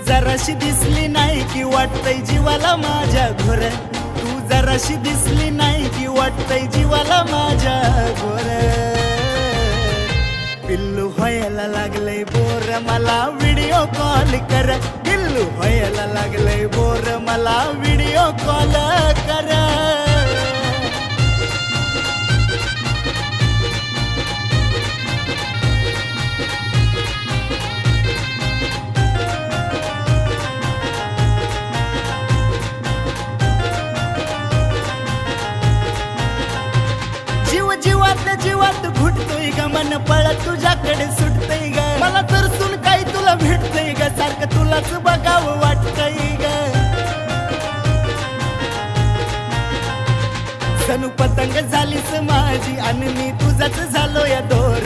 जराशी दिसली नाही की वाटतंय जीवाला माझ्या घोर, तू जराशी दिसली नाही की वाटतंय जीवाला माझ्या घोर. पिल्लू व्हायला लागलंय बोर, मला व्हिडिओ कॉल कर. पिल्लू व्हायला लागलंय बोर, मला व्हिडिओ कॉल कर. जीव जीवातल्या जीवात घुटतोय ग, मन पळत तुझ्याकडे सुटतंय ग. मला तर सुन काही तुला भेटतंय ग, सारखं तुलाच बघावं वाटतंय ग. जणू पतंग झालीस माझी आणि मी तुझाच झालो या दोर.